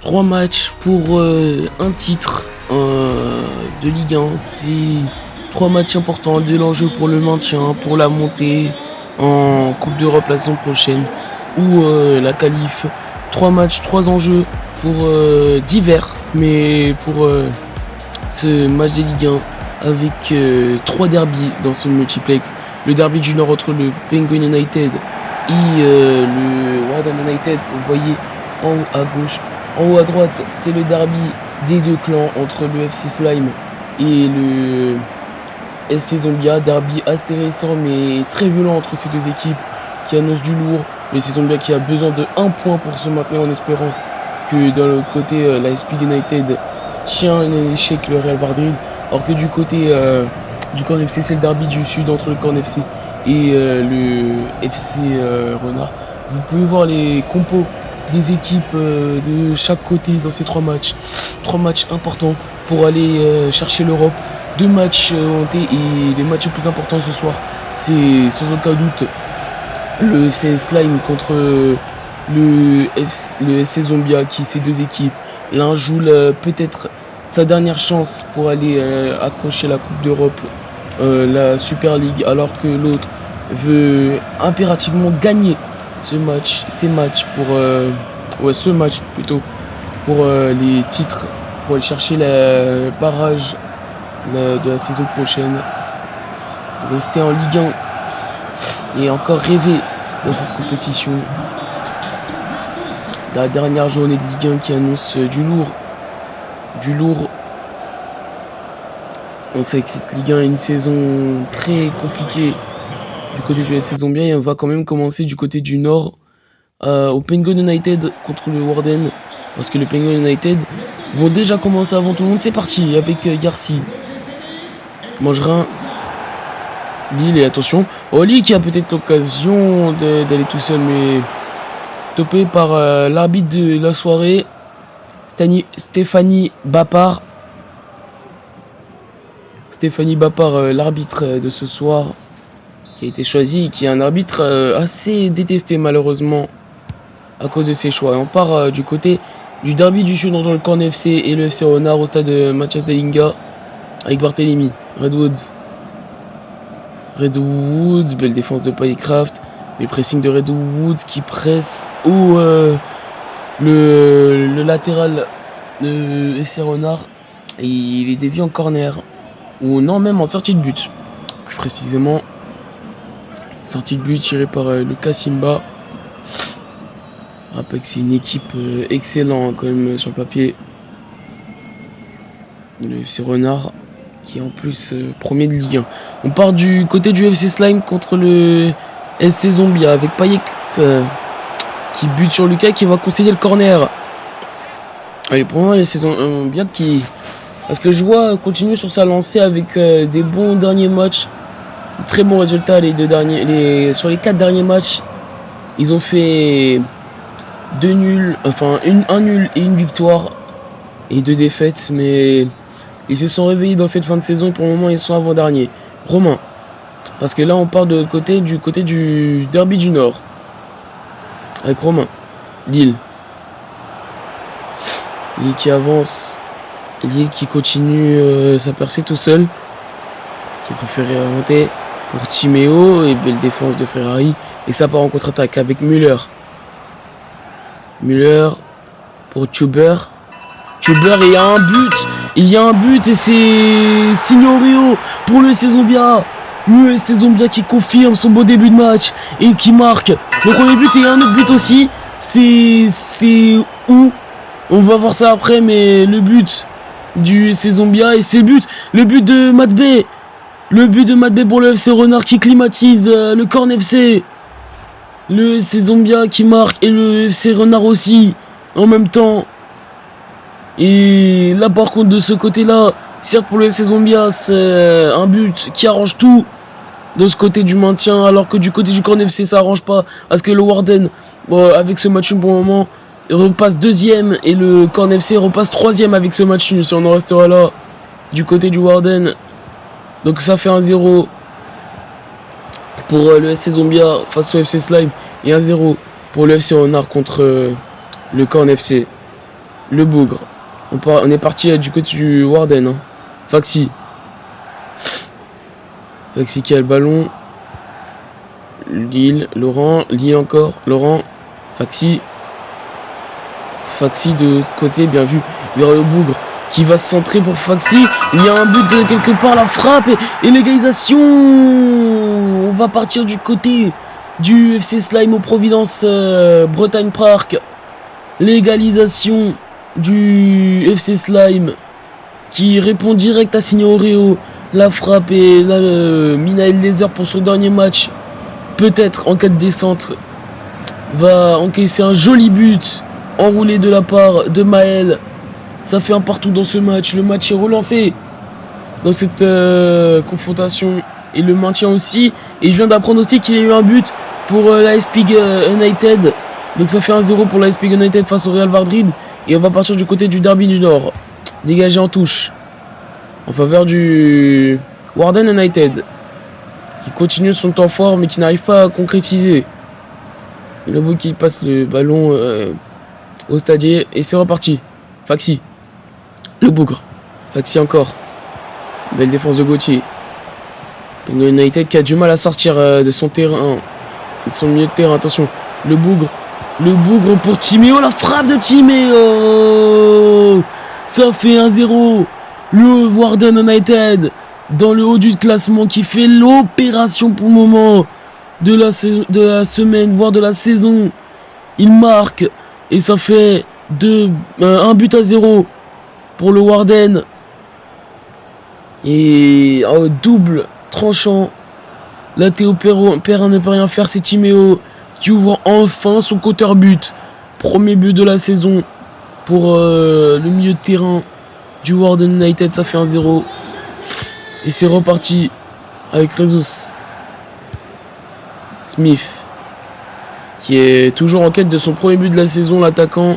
3 matchs pour un titre de Ligue 1. C'est 3 matchs importants de l'enjeu pour le maintien, pour la montée en Coupe d'Europe la saison prochaine ou la qualif. 3 matchs, 3 enjeux pour divers, mais pour ce match des Ligue 1 avec 3 derbies dans ce multiplex. Le derby du Nord entre le Penguin United et le Warden United que vous voyez en haut à gauche. En haut à droite, c'est le derby des deux clans entre le FC Slime et le SC Zombia. Derby assez récent mais très violent entre ces deux équipes qui annonce du lourd. Le FC Zombia qui a besoin de 1 point pour se maintenir en espérant que dans le côté la SP United tient un échec le Real Madrid. Alors que du côté du camp FC, c'est le derby du sud entre le camp FC et le FC Renard. Vous pouvez voir les compos des équipes de chaque côté dans ces 3 matchs. 3 matchs importants pour aller chercher l'Europe. 2 matchs hantés et les matchs les plus importants ce soir, c'est sans aucun doute le FC Slime contre le FC Zombia, qui ces deux équipes. L'un joue peut-être sa dernière chance pour aller accrocher la Coupe d'Europe, la Super League, alors que l'autre veut impérativement gagner ce match plutôt pour les titres, pour aller chercher le barrage de la saison prochaine, rester en Ligue 1 et encore rêver dans cette compétition. La dernière journée de Ligue 1 qui annonce du lourd. On sait que cette Ligue 1 est une saison très compliquée du côté de la saison bien, et on va quand même commencer du côté du Nord au Penguin United contre le Warden, parce que le Penguin United vont déjà commencer avant tout le monde. C'est parti avec Garci, Mangerin, Lille, et attention, Lille qui a peut-être l'occasion d'aller tout seul, mais stoppé par l'arbitre de la soirée, Stéphanie Bapard. L'arbitre de ce soir qui a été choisi, qui est un arbitre assez détesté malheureusement à cause de ses choix. Et on part du côté du derby du Sud entre le Corn FC et le FC Renard au stade de Mathias Dalinga avec Barthélemy. Redwoods, belle défense de Paycraft, mais pressing de Redwoods qui presse au le latéral de FC Renard, et il est dévié en corner, ou non, même en sortie de but plus précisément. Sortie de but tirée par Lucas Simba. Je rappelle que c'est une équipe excellente quand même sur le papier. Le FC Renard qui est en plus premier de Ligue 1. On part du côté du FC Slime contre le SC Zombia avec Payet qui bute sur Lucas, qui va concéder le corner. Allez, pour moi, le FC Zombia qui, parce que je vois continuer sur sa lancée avec des bons derniers matchs. Très bons résultats sur les 4 derniers matchs. Ils ont fait 2 nuls, enfin un nul et une victoire et 2 défaites, mais ils se sont réveillés dans cette fin de saison et pour le moment ils sont avant-derniers. Romain, parce que là on part du côté du derby du Nord avec Romain. Lille qui avance, Lille qui continue sa percée tout seul, qui a préféré remonter pour Timéo, et belle défense de Ferrari, et ça part en contre-attaque avec Müller pour Tuber, et il y a un but et c'est Signorio pour le FC Zombia. Le FC Zombia qui confirme son beau début de match et qui marque le premier but, et un autre but aussi. C'est où on va voir ça après, mais le but du FC Zombia, et c'est le but de Matt B. Le but de Matt B pour le FC Renard qui climatise le Corn FC. Le FC Zombia qui marque et le FC Renard aussi en même temps. Et là par contre de ce côté-là, certes pour le FC Zombia c'est un but qui arrange tout de ce côté du maintien, alors que du côté du Corn FC ça arrange pas, parce que le Warden avec ce match pour le moment repasse 2ème et le Corn FC repasse 3ème avec ce match nul, si on en restera là du côté du Warden. Donc ça fait 1-0 pour le FC Zombia face au FC Slime, et 1-0 pour le FC Renard contre le Corn FC. Le Bougre. On est parti du côté du Warden. Hein. Faxi. Faxi qui a le ballon. Lille, Laurent, Lille encore, Laurent, Faxi. Faxi de côté, bien vu, vers le Bougre qui va se centrer pour Faxi. Il y a un but de quelque part, la frappe et l'égalisation. On va partir du côté du FC Slime au Providence Bretagne Park. L'égalisation du FC Slime qui répond direct à Signoréo. La frappe et Minaël Laser pour son dernier match. Peut-être en cas de descente va encaisser un joli but enroulé de la part de Maël. Ça fait un partout dans ce match. Le match est relancé dans cette confrontation et le maintien aussi. Et je viens d'apprendre aussi qu'il y a eu un but pour l'AS Pig United. Donc ça fait 1-0 pour l'AS Pig United face au Real Madrid. Et on va partir du côté du Derby du Nord. Dégagé en touche en faveur du Warden United. Qui continue son temps fort mais qui n'arrive pas à concrétiser. Le bout qui passe le ballon au stadier et c'est reparti. Faxi. Le Bougre. Faxi encore. Belle défense de Gauthier. Le United qui a du mal à sortir de son terrain. De son milieu de terrain. Attention. Le Bougre. Le Bougre pour Timéo. La frappe de Timéo. Ça fait 1-0. Le Warden United dans le haut du classement qui fait l'opération pour le moment de la semaine, voire de la saison. Il marque et ça fait 1-0 pour le Warden. Et double tranchant. Là Théo Perrin ne peut rien faire, c'est Timéo qui ouvre enfin son compteur but. Premier but de la saison pour le milieu de terrain du Warden United, ça fait 1-0. Et c'est reparti avec Rezus. Smith, qui est toujours en quête de son premier but de la saison, l'attaquant.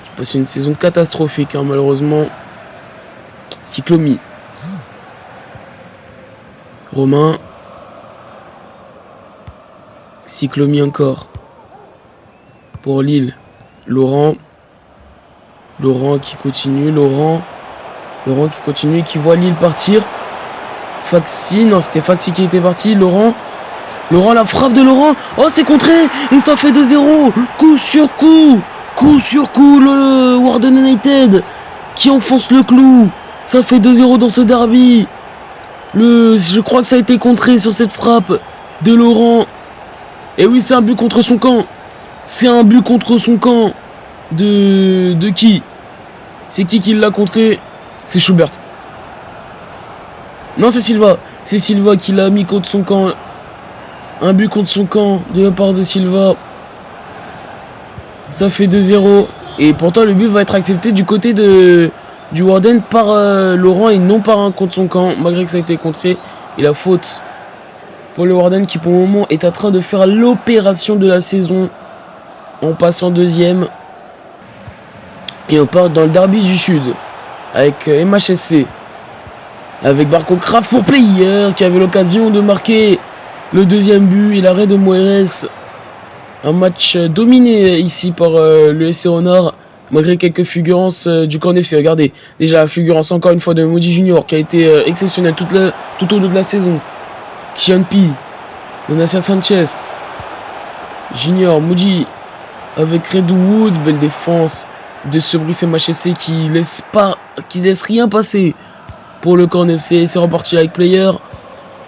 Qui passe une saison catastrophique, hein, malheureusement. Cyclomi. Romain. Cyclomi encore. Pour Lille. Laurent. Laurent qui continue. Laurent qui continue, qui voit Lille partir. Faxi, non c'était Faxi qui était parti. Laurent, la frappe de Laurent. Oh c'est contré. Et ça fait 2-0. Coup sur coup, le Warden United qui enfonce le clou. Ça fait 2-0 dans ce derby. Je crois que ça a été contré sur cette frappe de Laurent. Et oui c'est un but contre son camp. C'est un but contre son camp. De qui? C'est qui l'a contré? C'est Schubert. Non, c'est Silva. C'est Silva qui l'a mis contre son camp. Un but contre son camp de la part de Silva. Ça fait 2-0. Et pourtant, le but va être accepté du côté du Warden par Laurent et non par un contre son camp. Malgré que ça a été contré. Et la faute pour le Warden qui, pour le moment, est en train de faire l'opération de la saison. En passant deuxième. Et on part dans le derby du Sud. Avec MHSC. Avec Barco Craft pour Player qui avait l'occasion de marquer le deuxième but et l'arrêt de Moeres. Un match dominé ici par le SC Renard malgré quelques fulgurances du Corn FC. Regardez, déjà la fulgurance encore une fois de Moody Junior qui a été exceptionnel tout au long de la saison. Xianpi, de Nasser Sanchez, Junior, Moody avec Red Woods, belle défense de ce Brice MHSC qui laisse rien passer pour le Corn FC. C'est reparti avec Player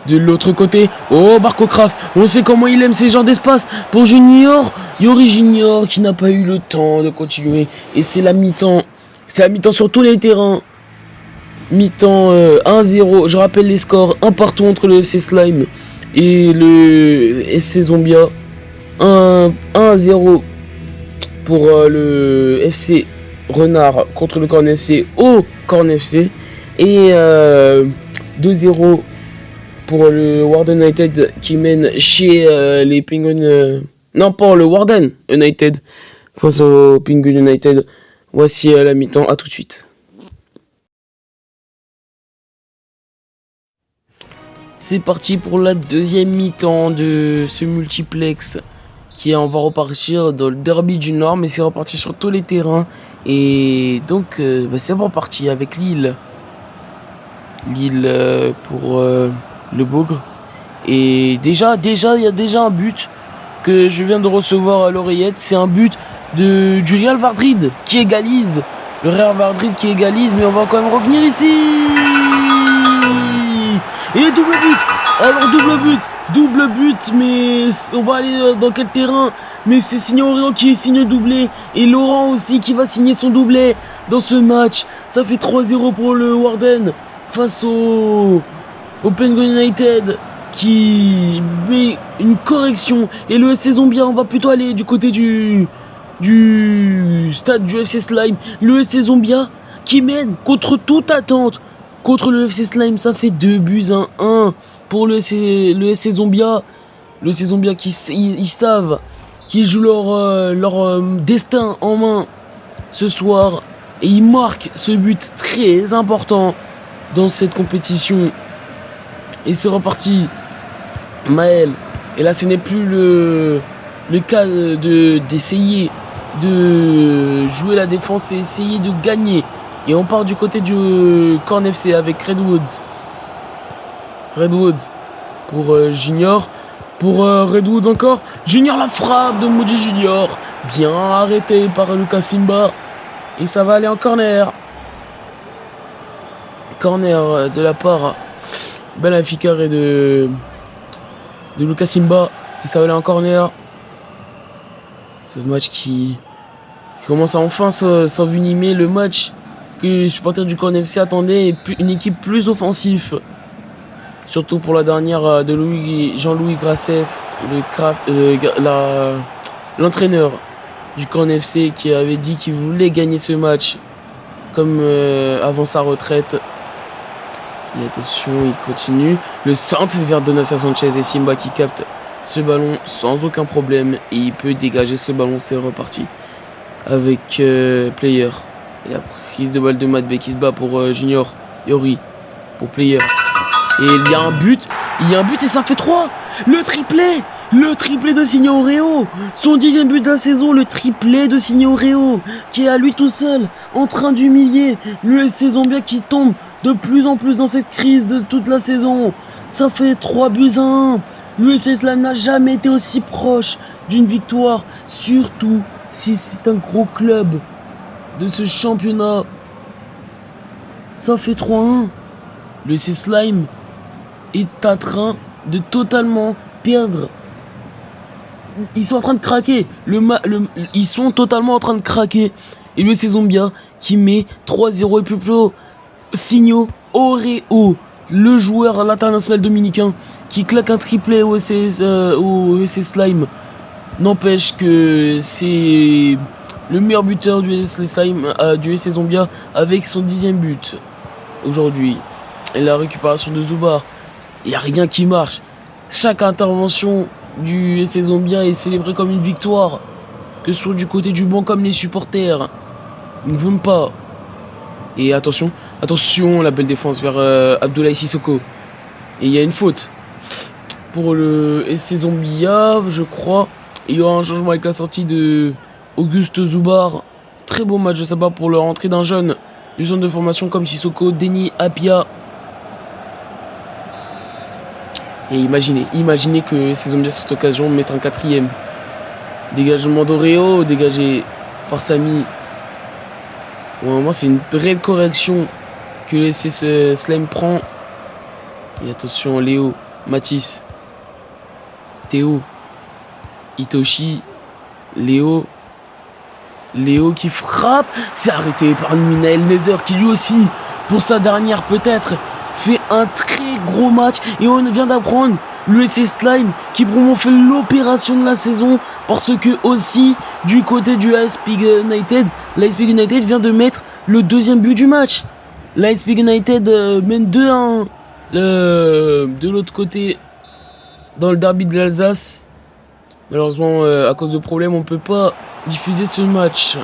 de l'autre côté. Oh, Barco Craft, on sait comment il aime ces genres d'espace pour Junior. Yori Junior qui n'a pas eu le temps de continuer. Et c'est la mi-temps. C'est la mi-temps sur tous les terrains. Mi-temps 1-0. Je rappelle les scores. Un partout entre le FC Slime et le SC Zombia. 1-0 pour le FC Renard contre le Corn FC au Corn FC. Et 2-0 pour le Warden United qui mène chez les Penguins. Non, pas le Warden United face au Penguins United. Voici la mi-temps. À tout de suite. C'est parti pour la deuxième mi-temps de ce multiplex. On va repartir dans le derby du Nord, mais c'est reparti sur tous les terrains. Et donc, c'est reparti avec Lille. Lille pour le Bougre. Et déjà, il y a déjà un but que je viens de recevoir à l'oreillette. C'est un but du Real Madrid qui égalise. Le Real Madrid qui égalise, mais on va quand même revenir ici. Et double but. Alors double but, mais on va aller dans quel terrain? Mais c'est Signo Oreo qui signe doublé. Et Laurent aussi qui va signer son doublé dans ce match. Ça fait 3-0 pour le Warden face au Penguin United qui met une correction. Et le FC Zombia, on va plutôt aller du côté du stade du FC Slime. Le FC Zombia qui mène contre toute attente contre le FC Slime. Ça fait 2-1 pour le FC Zombia. Le FC Zombia qui ils savent qu'ils jouent leur destin en main ce soir. Et ils marquent ce but très important dans cette compétition. Et c'est reparti. Maël. Et là, ce n'est plus le cas d'essayer de jouer la défense et essayer de gagner. Et on part du côté du Corn FC avec Redwoods. Redwoods pour Junior. Pour Redwoods encore. Junior, la frappe de Moody Junior. Bien arrêté par Lucas Simba. Et ça va aller en corner. Corner de la part Benfica et de Lucas Simba. Et ça va aller en corner. Ce match qui commence à enfin s'envenimer. Le match que les supporters du Corn FC attendaient. Une équipe plus offensive. Surtout pour la dernière de Jean-Louis Grasseff, l'entraîneur du Corn FC qui avait dit qu'il voulait gagner ce match comme avant sa retraite. Et attention, il continue. Le centre vers Donatien Sanchez et Simba qui capte ce ballon sans aucun problème. Et il peut dégager ce ballon, c'est reparti. Avec Player. Et la prise de balle de Madbe qui se bat pour Junior Yori. Pour Player. Et il y a un but et ça fait 3. Le triplé de Signo Oreo. Son 10e but de la saison, le triplé de Signo Oreo. Qui est à lui tout seul, en train d'humilier le FC Zombia qui tombe de plus en plus dans cette crise de toute la saison. Ça fait 3-1. Le FC Slime n'a jamais été aussi proche d'une victoire. Surtout si c'est un gros club de ce championnat. Ça fait 3-1. Le FC Slime est en train de totalement perdre. Ils sont en train de craquer. Ils sont totalement en train de craquer. Et le FC Zombia qui met 3-0 et plus tôt. Signo Oreo, le joueur à l'international dominicain qui claque un triplé au FC Slime. N'empêche que c'est le meilleur buteur du FC Slime, du FC Zombia avec son 10e but aujourd'hui. Et la récupération de Zubar. Il n'y a rien qui marche. Chaque intervention du FC Zombia est célébrée comme une victoire. Que ce soit du côté du banc comme les supporters. Ils ne veulent pas. Et attention, la belle défense vers Abdoulaye Sissoko. Et il y a une faute. Pour le FC Zombia, je crois. Il y aura un changement avec la sortie de Auguste Zubar. Très beau match de sa part pour la rentrée d'un jeune du centre de formation comme Sissoko, Denis Apia. Et imaginez que ces Zombies sur cette occasion mettent un 4e. Dégagement d'Oreo, dégagé par Samy. Au moment, c'est une réelle correction que le Slime prend. Et attention, Léo, Mathis, Théo, Itoshi, Léo qui frappe. C'est arrêté par Minael Nether qui lui aussi, pour sa dernière peut-être, fait un très gros match. Et on vient d'apprendre le FC Slime qui probablement fait l'opération de la saison, parce que aussi du côté du Leipzig United, Leipzig United vient de mettre le 2e but du match. Leipzig United mène 2-1 de l'autre côté dans le derby de l'Alsace. Malheureusement, à cause de problèmes, on peut pas diffuser ce match.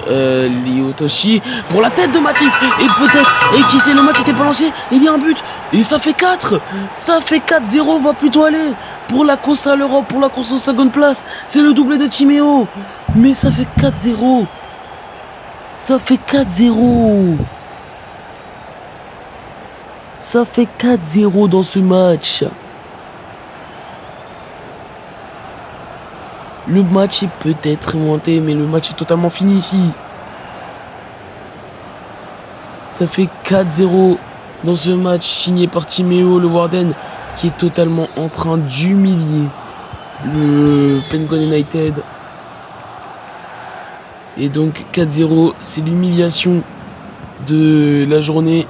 Liotoshi pour la tête de Mathis, et peut-être, et qui sait, le match était pas lancé, il y a un but et ça fait 4, 4-0. On va plutôt aller pour la course à l'Europe, pour la course en seconde place. C'est le doublé de Timéo, mais ça fait 4-0 Ça fait 4-0. Ça fait 4-0 dans ce match. Le match est peut-être remonté, mais le match est totalement fini ici. Ça fait 4-0 dans ce match signé par Timéo, le Warden, qui est totalement en train d'humilier le Penguin United. Et donc 4-0, c'est l'humiliation de la journée.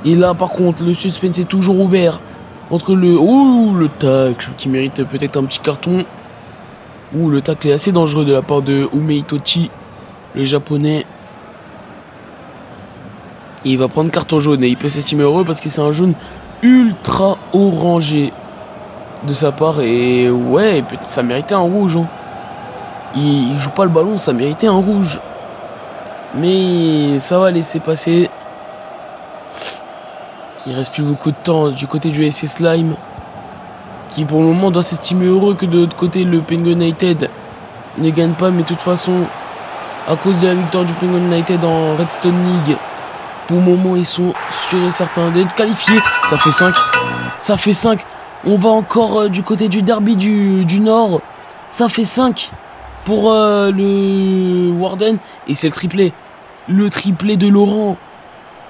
Et là par contre, le suspense est toujours ouvert entre le tacle qui mérite peut-être un petit carton. Le tacle est assez dangereux de la part de Ume Itochi, le japonais. Et il va prendre carton jaune et il peut s'estimer heureux parce que c'est un jaune ultra orangé de sa part. Et ouais, ça méritait un rouge. Hein. Il joue pas le ballon, ça méritait un rouge. Mais ça va laisser passer. Il reste plus beaucoup de temps du côté du SC Slime, qui pour le moment doit s'estimer heureux que de l'autre côté le Penguin United ne gagne pas. Mais de toute façon, à cause de la victoire du Penguin United en Redstone League, pour le moment ils sont sûrs et certains d'être qualifiés. Ça fait 5. Ça fait 5. On va encore du côté du derby du Nord. Ça fait 5 pour le Warden. Et c'est le triplé. Le triplé de Laurent.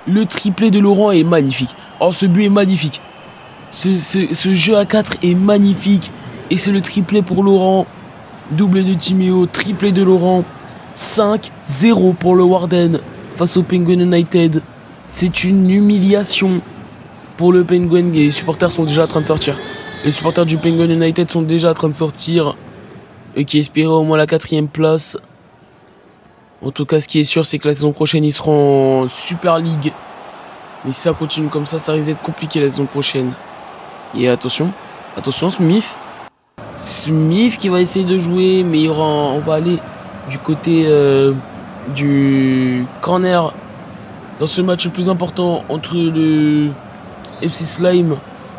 Le triplé de Laurent est magnifique. Oh, ce but est magnifique. Ce jeu à 4 est magnifique. Et c'est le triplé pour Laurent. Doublé de Timéo, triplé de Laurent. 5-0 pour le Warden face au Penguin United. C'est une humiliation pour le Penguin. Et les supporters sont déjà en train de sortir. Les supporters du Penguin United sont déjà en train de sortir. Et qui espéraient au moins la 4e place. En tout cas, ce qui est sûr, c'est que la saison prochaine, ils seront en Super League. Mais si ça continue comme ça risque d'être compliqué la saison prochaine. Et attention, Smith. Smith qui va essayer de jouer, mais on va aller du côté du corner dans ce match le plus important entre le FC Slime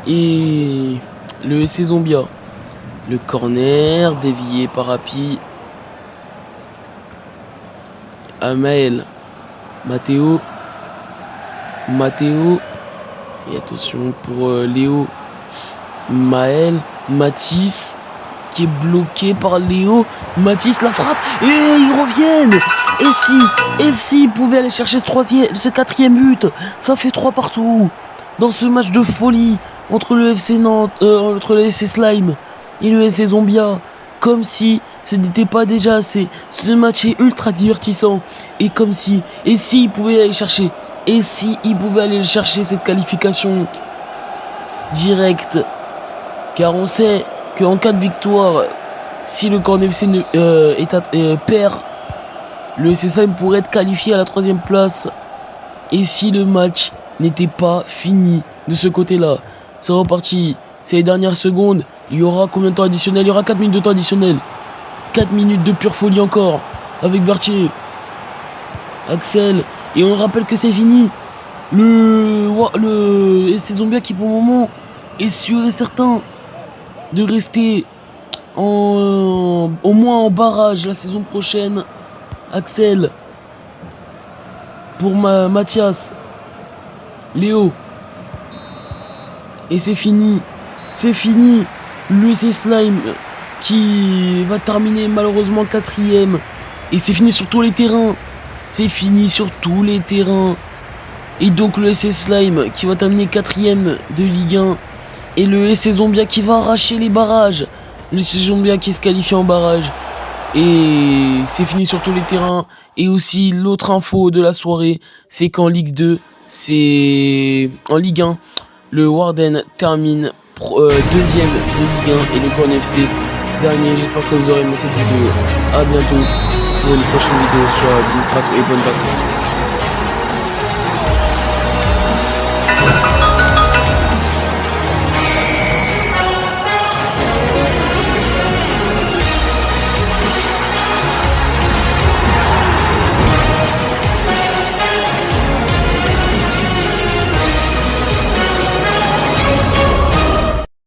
et le SC Zombia. Le corner dévié par Happy. Amael, Matteo, et attention pour Léo, Maël, Mathis, qui est bloqué par Léo, Mathis la frappe, et ils reviennent. Et si ils pouvaient aller chercher ce 4e but, ça fait 3 partout, dans ce match de folie, entre le FC Nantes, entre le FC Slime et le FC Zombia, comme si ce n'était pas déjà assez. Ce match est ultra divertissant. Et s'ils pouvaient aller chercher cette qualification directe. Car on sait qu'en cas de victoire, si le Corne FC perd, le SSM pourrait être qualifié à la 3e place. Et si le match n'était pas fini de ce côté-là, c'est reparti. C'est les dernières secondes. Il y aura combien de temps additionnel? Il y aura 4 minutes de temps additionnel. 4 minutes de pure folie encore avec Berthier, Axel, et on rappelle que c'est fini. Le SC Zombia qui pour le moment est sûr et certain de rester au moins en barrage la saison prochaine. Axel pour Mathias, Léo, et c'est fini. Le SC Slime qui va terminer malheureusement 4e. Et c'est fini sur tous les terrains. Et donc le SC Slime qui va terminer 4e de Ligue 1. Et le SC Zombia qui va arracher les barrages. Le SC Zombia qui se qualifie en barrage. Et c'est fini sur tous les terrains. Et aussi l'autre info de la soirée, c'est qu'en Ligue 2, en Ligue 1, le Warden termine 2e de Ligue 1 et le Corne FC dernier. J'espère que vous aurez aimé cette vidéo. A bientôt pour une prochaine vidéo sur Minecraft et bonnes vacances.